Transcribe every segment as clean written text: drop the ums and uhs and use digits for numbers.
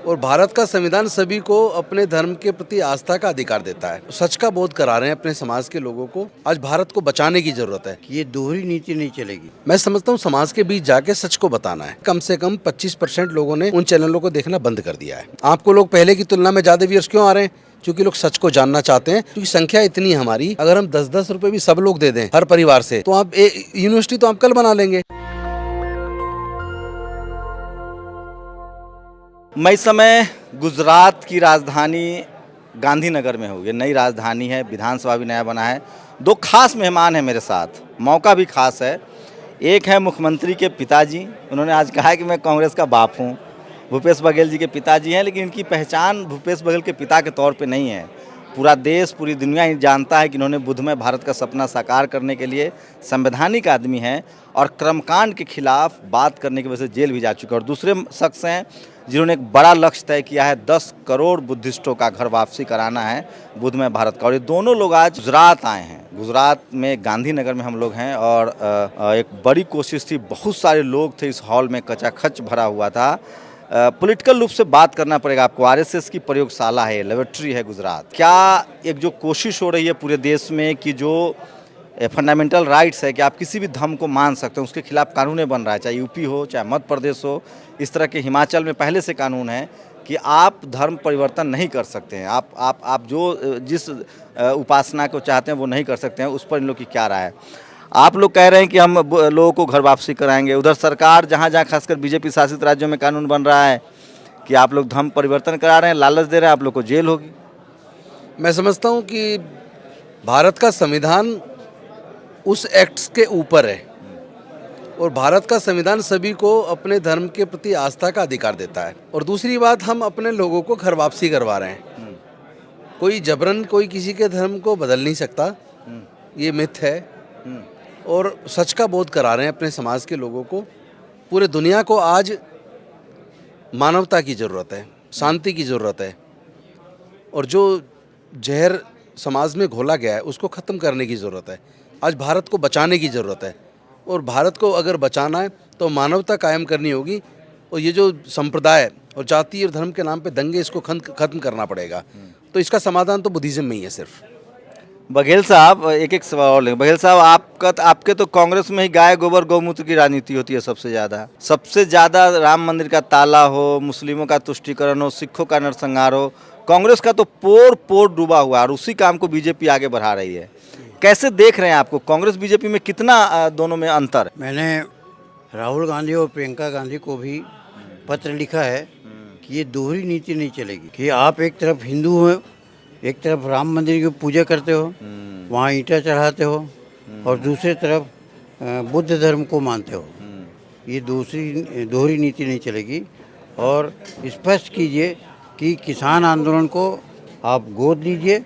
और भारत का संविधान सभी को अपने धर्म के प्रति आस्था का अधिकार देता है। सच का बोध करा रहे हैं अपने समाज के लोगों को। आज भारत को बचाने की जरूरत है। ये दोहरी नीति नहीं चलेगी। मैं समझता हूँ समाज के बीच जाके सच को बताना है। कम से कम 25% लोगों ने उन चैनलों को देखना बंद कर दिया है। आपको लोग पहले की तुलना में ज्यादा व्यूअर्स क्यों आ रहे हैं? क्योंकि लोग सच को जानना चाहते हैं। क्योंकि संख्या इतनी है हमारी, अगर हम 10-10 रुपए भी सब लोग दे दें हर परिवार से, तो आप यूनिवर्सिटी तो आप कल बना लेंगे। मैं इस समय गुजरात की राजधानी गांधीनगर में हूँ। ये नई राजधानी है, विधानसभा भी नया बना है। दो खास मेहमान हैं मेरे साथ, मौका भी खास है। एक है मुख्यमंत्री के पिताजी, उन्होंने आज कहा है कि मैं कांग्रेस का बाप हूँ। भूपेश बघेल जी के पिताजी हैं, लेकिन इनकी पहचान भूपेश बघेल के पिता के तौर पे नहीं है। पूरा देश, पूरी दुनिया ही जानता है कि इन्होंने बुद्धमय भारत का सपना साकार करने के लिए संवैधानिक आदमी हैं और कर्मकांड के खिलाफ बात करने की वजह से जेल भी जा चुके हैं। और दूसरे शख्स हैं जिन्होंने एक बड़ा लक्ष्य तय किया है, 10 करोड़ बुद्धिस्टों का घर वापसी कराना है बुद्धमय भारत का। और ये दोनों लोग आज गुजरात आए हैं। गुजरात में गांधीनगर में हम लोग हैं और एक बड़ी कोशिश थी, बहुत सारे लोग थे इस हॉल में, कचाखच भरा हुआ था। पॉलिटिकल रूप से बात करना पड़ेगा आपको। आरएसएस की प्रयोगशाला है, लेबोरेटरी है गुजरात। क्या एक जो कोशिश हो रही है पूरे देश में कि जो फंडामेंटल राइट्स है कि आप किसी भी धर्म को मान सकते हैं, उसके खिलाफ कानून बन रहा है, चाहे यूपी हो चाहे मध्य प्रदेश हो। इस तरह के हिमाचल में पहले से कानून है कि आप धर्म परिवर्तन नहीं कर सकते हैं। आप जो जिस उपासना को चाहते हैं वो नहीं कर सकते हैं। उस पर इन लोग की क्या राय है? आप लोग कह रहे हैं कि हम लोगों को घर वापसी कराएंगे। उधर सरकार जहाँ खासकर बीजेपी शासित राज्यों में कानून बन रहा है कि आप लोग धर्म परिवर्तन करा रहे हैं, लालच दे रहे हैं, आप लोग को जेल होगी। मैं समझता हूँ कि भारत का संविधान उस एक्ट्स के ऊपर है और भारत का संविधान सभी को अपने धर्म के प्रति आस्था का अधिकार देता है। और दूसरी बात, हम अपने लोगों को घर वापसी करवा रहे हैं। कोई जबरन कोई किसी के धर्म को बदल नहीं सकता, ये मिथ है। और सच का बोध करा रहे हैं अपने समाज के लोगों को। पूरे दुनिया को आज मानवता की ज़रूरत है, शांति की ज़रूरत है। और जो जहर समाज में घोला गया है उसको ख़त्म करने की ज़रूरत है। आज भारत को बचाने की ज़रूरत है और भारत को अगर बचाना है तो मानवता कायम करनी होगी। और ये जो संप्रदाय और जाति और धर्म के नाम पे दंगे, इसको ख़त्म करना पड़ेगा। तो इसका समाधान तो बुद्धिज़्म में ही है सिर्फ। बघेल साहब, एक सवाल और लेंगे। बघेल साहब, आपके तो कांग्रेस में ही गाय गोबर गौमूत्र की राजनीति होती है सबसे ज़्यादा राम मंदिर का ताला हो, मुस्लिमों का तुष्टीकरण हो, सिखों का नरसंहार हो। कांग्रेस का तो पोर डूबा हुआ और उसी काम को बीजेपी आगे बढ़ा रही है। कैसे देख रहे हैं आपको कांग्रेस बीजेपी में कितना दोनों में अंतर? मैंने राहुल गांधी और प्रियंका गांधी को भी पत्र लिखा है कि ये दोहरी नीति नहीं चलेगी। कि आप एक तरफ हिंदू हो, एक तरफ राम मंदिर की पूजा करते हो, वहाँ ईंटा चढ़ाते हो, और दूसरे तरफ बुद्ध धर्म को मानते हो। ये दोहरी नीति नहीं चलेगी। और स्पष्ट कीजिए कि किसान आंदोलन को आप गोद लीजिए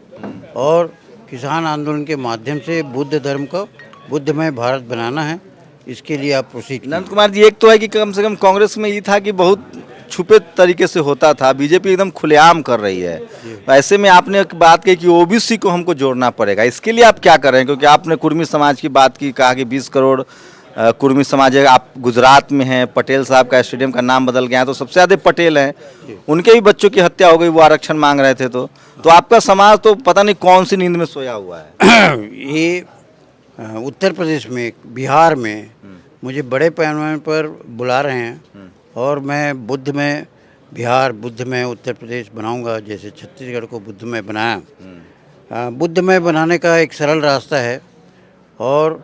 और किसान आंदोलन के माध्यम से बुद्ध धर्म को बुद्धमय भारत बनाना है। इसके लिए आप प्रोसीड। नंद कुमार जी, एक तो है कि कम से कम कांग्रेस में ये था कि बहुत छुपे तरीके से होता था, बीजेपी एकदम खुलेआम कर रही है। ऐसे में आपने एक बात कही कि ओबीसी को हमको जोड़ना पड़ेगा, इसके लिए आप क्या कर रहे हैं? क्योंकि आपने कुर्मी समाज की बात की, कहा कि 20 करोड़ कुर्मी समाज है। आप गुजरात में हैं, पटेल साहब का स्टेडियम का नाम बदल गया, तो सबसे ज़्यादा पटेल हैं, उनके भी बच्चों की हत्या हो गई, वो आरक्षण मांग रहे थे। तो आपका समाज तो पता नहीं कौन सी नींद में सोया हुआ है। ये उत्तर प्रदेश में, बिहार में मुझे बड़े पैमाने पर बुला रहे हैं और मैं बुद्धमय बिहार, बुद्धमय उत्तर प्रदेश बनाऊंगा, जैसे छत्तीसगढ़ को बुद्धमय बनाया। बुद्धमय बनाने का एक सरल रास्ता है और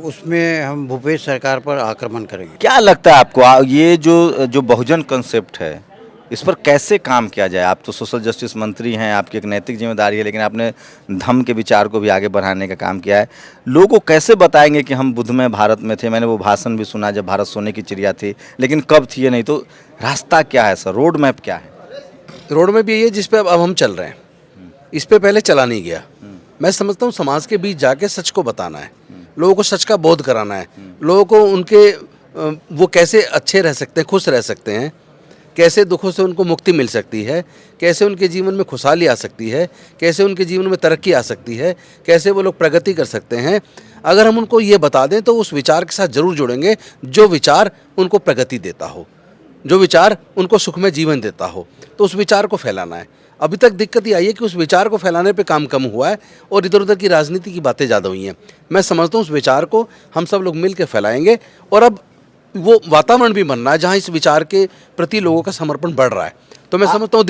उसमें हम भूपेश सरकार पर आक्रमण करेंगे। क्या लगता है आपको ये जो बहुजन कंसेप्ट है, इस पर कैसे काम किया जाए? आप तो सोशल जस्टिस मंत्री हैं, आपकी एक नैतिक जिम्मेदारी है, लेकिन आपने धम्म के विचार को भी आगे बढ़ाने का काम किया है। लोगों को कैसे बताएंगे कि हम बुद्धमय भारत में थे? मैंने वो भाषण भी सुना जब भारत सोने की चिड़िया थी, लेकिन कब थी ये नहीं। तो रास्ता क्या है सर, रोड मैप क्या है? रोड मैप यही है जिस पे अब हम चल रहे हैं। इस पे पहले चला नहीं गया। मैं समझता हूँ समाज के बीच जाके सच को बताना है, लोगों को सच का बोध कराना है, लोगों को उनके वो कैसे अच्छे रह सकते हैं, खुश रह सकते हैं, कैसे दुखों से उनको मुक्ति मिल सकती है, कैसे उनके जीवन में खुशहाली आ सकती है, कैसे उनके जीवन में तरक्की आ सकती है, कैसे वो लोग प्रगति कर सकते हैं। अगर हम उनको ये बता दें तो उस विचार के साथ ज़रूर जुड़ेंगे जो विचार उनको प्रगति देता हो। जो विचार उनको सुखमय जीवन देता हो, तो उस विचार को फैलाना है। अभी तक दिक्कत ये आई है कि उस विचार को फैलाने पे काम कम हुआ है और इधर उधर की राजनीति की बातें ज़्यादा हुई हैं। मैं समझता हूँ उस विचार को हम सब लोग मिल के फैलाएंगे और अब वो वातावरण भी बनना है जहाँ इस विचार के प्रति लोगों का समर्पण बढ़ रहा है। तो मैं समझता हूँ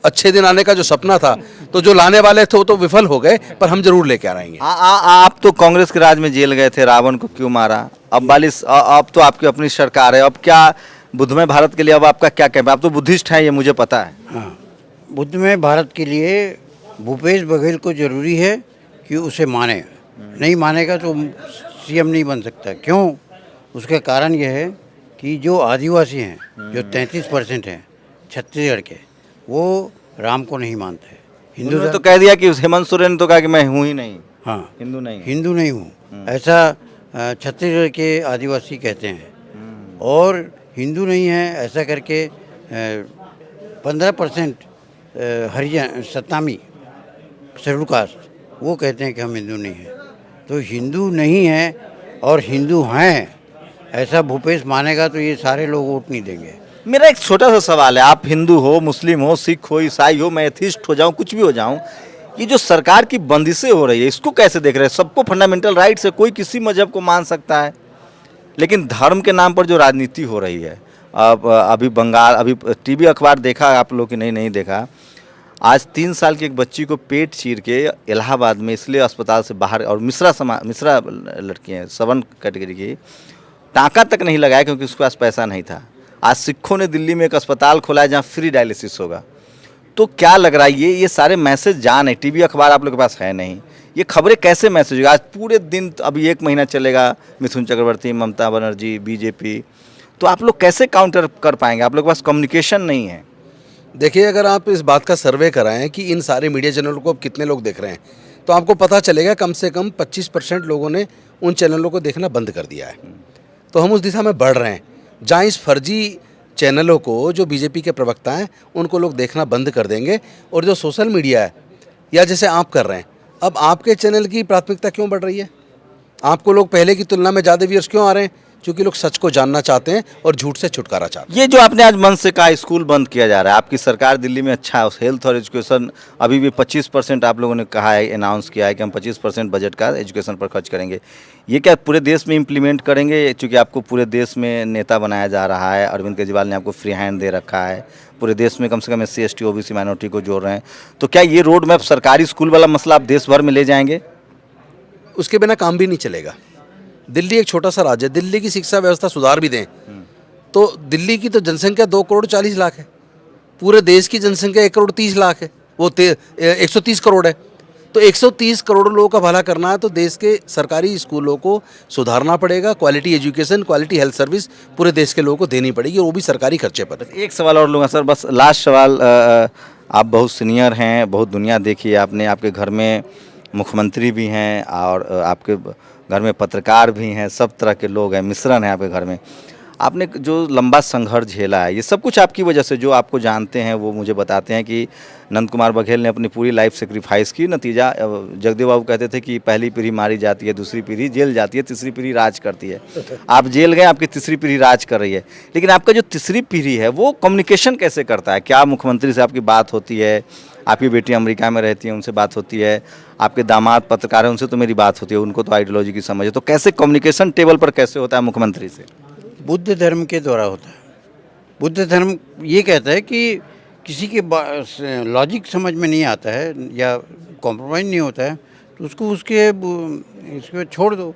अच्छे दिन आने का जो सपना था, तो जो लाने वाले थे वो तो विफल हो गए, पर हम जरूर लेके आ रहेंगे। आप तो कांग्रेस के राज में जेल गए थे, रावण को क्यों मारा? अब तो आपकी अपनी सरकार है, अब क्या बुद्धमय भारत के लिए अब आपका क्या कहना है? आप तो बुद्धिस्ट हैं, ये मुझे पता है। हाँ, बुद्धमय भारत के लिए भूपेश बघेल को जरूरी है कि उसे माने। नहीं मानेगा तो सीएम नहीं बन सकता। क्यों? उसका कारण यह है कि जो आदिवासी हैं, जो 33% हैं छत्तीसगढ़ के, वो राम को नहीं मानते हैं। उन्होंने तो कह दिया कि हेमंत सोरेन ने तो कहा कि मैं हूँ ही नहीं, हाँ, हिंदू नहीं हूँ, ऐसा छत्तीसगढ़ के आदिवासी कहते हैं। और हिंदू नहीं है ऐसा करके 15% हरिजन सत्नामी शेड्यूल कास्ट, वो कहते हैं कि हम हिंदू नहीं हैं। तो हिंदू नहीं है और हिंदू हैं ऐसा भूपेश मानेगा तो ये सारे लोग वोट नहीं देंगे। मेरा एक छोटा सा सवाल है, आप हिंदू हो, मुस्लिम हो, सिख हो, ईसाई हो, मैं एथिस्ट हो जाऊं, कुछ भी हो जाऊं, ये जो सरकार की बंदिशें हो रही है इसको कैसे देख रहे हैं? सबको फंडामेंटल राइट्स है, कोई किसी मजहब को मान सकता है, लेकिन धर्म के नाम पर जो राजनीति हो रही है, अब अभी बंगाल, अभी टीवी अखबार देखा आप लोग कि नहीं देखा, आज 3 साल की एक बच्ची को पेट चीर के इलाहाबाद में इसलिए अस्पताल से बाहर, और मिश्रा लड़की हैं 7 कैटेगरी की, टाँका तक नहीं लगाया क्योंकि उसके पास पैसा नहीं था। आज सिखों ने दिल्ली में एक अस्पताल खोला है जहाँ फ्री डायलिसिस होगा। तो क्या लग रहा है ये सारे मैसेज जान है, टीवी अखबार आप लोग के पास है नहीं, ये खबरें कैसे मैसेज होगा? आज पूरे दिन, अभी 1 महीना चलेगा, मिथुन चक्रवर्ती, ममता बनर्जी, बीजेपी, तो आप लोग कैसे काउंटर कर पाएंगे? आप लोग के पास कम्युनिकेशन नहीं है। देखिए, अगर आप इस बात का सर्वे कराएं कि इन सारे मीडिया चैनलों को अब कितने लोग देख रहे हैं, तो आपको पता चलेगा कम से कम 25% लोगों ने उन चैनलों को देखना बंद कर दिया है। तो हम उस दिशा में बढ़ रहे हैं जहाँ इस फर्जी चैनलों को, जो बीजेपी के प्रवक्ता हैं, उनको लोग देखना बंद कर देंगे। और जो सोशल मीडिया है, या जैसे आप कर रहे हैं, अब आपके चैनल की प्राथमिकता क्यों बढ़ रही है? आपको लोग पहले की तुलना में ज़्यादा व्यूअर्स क्यों आ रहे हैं? क्योंकि लोग सच को जानना चाहते हैं और झूठ से छुटकारा चाहते हैं। ये जो आपने आज मन से कहा स्कूल बंद किया जा रहा है, आपकी सरकार दिल्ली में अच्छा है, हेल्थ और एजुकेशन अभी भी 25% आप लोगों ने कहा है, अनाउंस किया है कि हम 25% बजट का एजुकेशन पर खर्च करेंगे। ये क्या पूरे देश में इम्प्लीमेंट करेंगे? चूँकि आपको पूरे देश में नेता बनाया जा रहा है, अरविंद केजरीवाल ने आपको फ्री हैंड दे रखा है, पूरे देश में कम से कम SC ST OBC माइनॉरिटी को जोड़ रहे हैं, तो क्या ये रोड मैप सरकारी स्कूल वाला मसला आप देश भर में ले जाएंगे? उसके बिना काम भी नहीं चलेगा। दिल्ली एक छोटा सा राज्य है, दिल्ली की शिक्षा व्यवस्था सुधार भी दें तो दिल्ली की तो जनसंख्या 2 करोड़ 40 लाख है, पूरे देश की जनसंख्या 1 करोड़ 30 लाख है, वो 130 करोड़ है। तो 130 करोड़ लोगों का भला करना है तो देश के सरकारी स्कूलों को सुधारना पड़ेगा, quality education, quality health service पूरे देश के लोगों को देनी पड़ेगी, और वो भी सरकारी खर्चे पर। एक सवाल और लूँगा सर, बस लास्ट सवाल। आप बहुत सीनियर हैं, बहुत दुनिया देखी है आपने, आपके घर में मुख्यमंत्री भी हैं और आपके घर में पत्रकार भी हैं, सब तरह के लोग हैं, मिश्रण है आपके घर में। आपने जो लंबा संघर्ष झेला है, ये सब कुछ आपकी वजह से, जो आपको जानते हैं वो मुझे बताते हैं कि नंद कुमार बघेल ने अपनी पूरी लाइफ सेक्रीफाइस की। नतीजा जगदेव बाबू कहते थे कि पहली पीढ़ी मारी जाती है, दूसरी पीढ़ी जेल जाती है, तीसरी पीढ़ी राज करती है। आप जेल गए, आपकी तीसरी पीढ़ी राज कर रही है, लेकिन आपका जो तीसरी पीढ़ी है वो कम्युनिकेशन कैसे करता है? क्या मुख्यमंत्री से आपकी बात होती है? आपकी बेटी अमेरिका में रहती है, उनसे बात होती है? आपके दामाद पत्रकार हैं, उनसे तो मेरी बात होती है, उनको तो आइडियोलॉजी की समझ है, तो कैसे कम्युनिकेशन टेबल पर कैसे होता है मुख्यमंत्री से? बुद्ध धर्म के द्वारा होता है। बुद्ध धर्म ये कहता है कि किसी के लॉजिक समझ में नहीं आता है या कॉम्प्रोमाइज़ नहीं होता है तो उसको इसको छोड़ दो।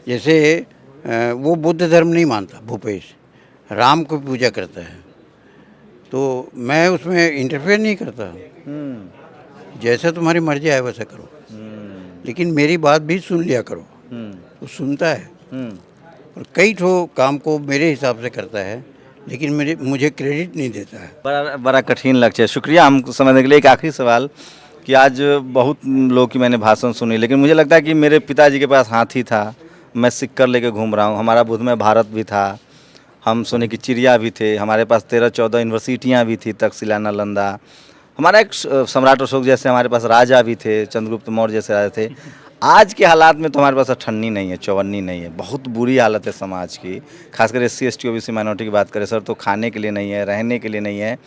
जैसे वो बुद्ध धर्म नहीं मानता, भूपेश राम को पूजा करता है, तो मैं उसमें इंटरफेयर नहीं करता। जैसा तुम्हारी मर्जी आए वैसा करो, लेकिन मेरी बात भी सुन लिया करो। तो सुनता है और कई ठो काम को मेरे हिसाब से करता है, लेकिन मुझे क्रेडिट नहीं देता है। बड़ा कठिन लक्ष्य है। शुक्रिया हमको समझने के लिए। एक आखिरी सवाल कि आज बहुत लोग की मैंने भाषण सुनी, लेकिन मुझे लगता है कि मेरे पिताजी के पास हाथी था, मैं सिक्कर लेके घूम रहा हूँ, हमारा बुद्धमय भारत भी था, हम सोने की चिड़िया भी थे, हमारे पास 13-14 यूनिवर्सिटियाँ भी थी, तक्षशिला, नालंदा, हमारा एक सम्राट अशोक जैसे हमारे पास राजा भी थे, चंद्रगुप्त मौर्य जैसे राजा थे। आज के हालात में तो हमारे पास अठन्नी नहीं है, चौवन्नी नहीं है, बहुत बुरी हालत है समाज की। खासकर SC ST OBC माइनॉरिटी की बात करें सर, तो खाने के लिए नहीं है, रहने के लिए नहीं है।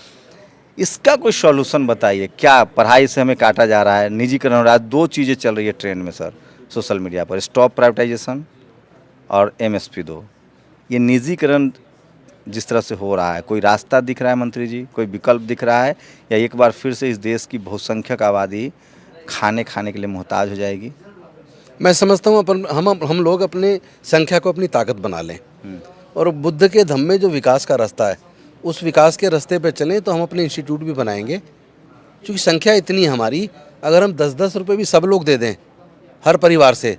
इसका कोई सॉल्यूशन बताइए। क्या पढ़ाई से हमें काटा जा रहा है, निजीकरण हो रहा है। 2 चीज़ें चल रही है ट्रेंड में सर सोशल मीडिया पर, स्टॉप प्राइवेटाइजेशन और MSP 2। ये निजीकरण जिस तरह से हो रहा है, कोई रास्ता दिख रहा है मंत्री जी, कोई विकल्प दिख रहा है, या एक बार फिर से इस देश की बहुसंख्यक आबादी खाने के लिए मोहताज हो जाएगी? मैं समझता हूँ हम लोग अपने संख्या को अपनी ताकत बना लें और बुद्ध के धम्म में जो विकास का रास्ता है उस विकास के रास्ते पर चलें, तो हम अपने इंस्टीट्यूट भी बनाएंगे। क्योंकि संख्या इतनी है हमारी, अगर हम 10-10 रुपये भी सब लोग दे दें हर परिवार से,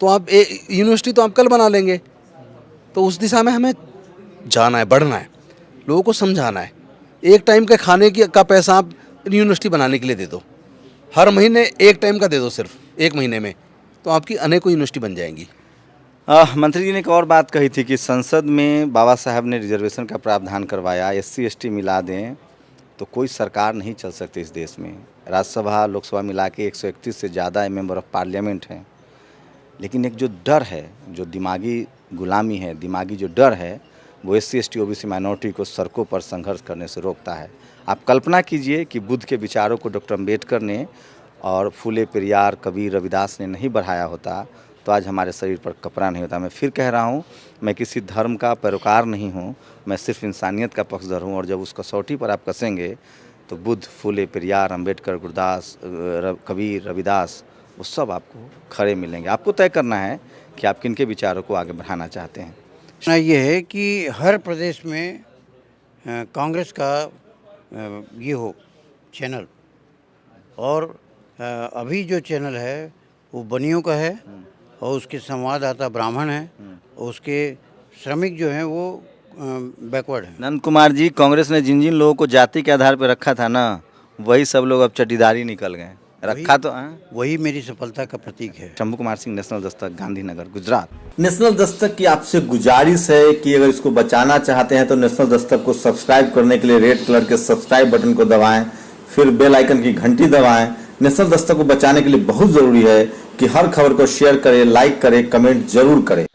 तो आप यूनिवर्सिटी तो आप कल बना लेंगे। तो उस दिशा में हमें जाना है, बढ़ना है, लोगों को समझाना है। एक टाइम के खाने का पैसा आप यूनिवर्सिटी बनाने के लिए दे दो, हर महीने एक टाइम का दे दो, सिर्फ 1 महीने में, तो आपकी अनेकों यूनिवर्सिटी बन जाएंगी। मंत्री जी ने एक और बात कही थी कि संसद में बाबा साहब ने रिजर्वेशन का प्रावधान करवाया, SC ST मिला दें तो कोई सरकार नहीं चल सकती इस देश में। राज्यसभा लोकसभा मिला के 131 से ज़्यादा मेंबर ऑफ पार्लियामेंट हैं, लेकिन एक जो डर है, जो दिमागी गुलामी है, दिमागी जो डर है, वो SC ST OBC माइनॉरिटी को सड़कों पर संघर्ष करने से रोकता है। आप कल्पना कीजिए कि बुद्ध के विचारों को डॉक्टर अम्बेडकर ने और फूले पेरियार, कबीर, रविदास ने नहीं बढ़ाया होता तो आज हमारे शरीर पर कपड़ा नहीं होता। मैं फिर कह रहा हूँ, मैं किसी धर्म का पैरोकार नहीं हूँ, मैं सिर्फ इंसानियत का पक्षधर हूँ। और जब उस कसौटी पर आप कसेंगे तो बुद्ध, फूले पेरियार, अम्बेडकर, गुरदास, कबीर, रविदास, वो सब आपको खड़े मिलेंगे। आपको तय करना है कि आप किनके विचारों को आगे बढ़ाना चाहते हैं। ये है कि हर प्रदेश में कांग्रेस का ये हो चैनल, और अभी जो चैनल है वो बनियों का है और उसके संवाददाता ब्राह्मण हैं और उसके श्रमिक जो हैं वो बैकवर्ड हैं। नंद कुमार जी, कांग्रेस ने जिन जिन लोगों को जाति के आधार पर रखा था ना, वही सब लोग अब चट्टीदारी निकल गए। रखा तो वही मेरी सफलता का प्रतीक है। शंभू कुमार सिंह, नेशनल दस्तक, गांधीनगर, गुजरात। नेशनल दस्तक की आपसे गुजारिश है कि अगर इसको बचाना चाहते हैं तो नेशनल दस्तक को सब्सक्राइब करने के लिए रेड कलर के सब्सक्राइब बटन को दबाएं, फिर बेल आइकन की घंटी दबाएं। नेशनल दस्तक को बचाने के लिए बहुत जरूरी है कि हर खबर को शेयर करें, लाइक करें, कमेंट जरूर करें।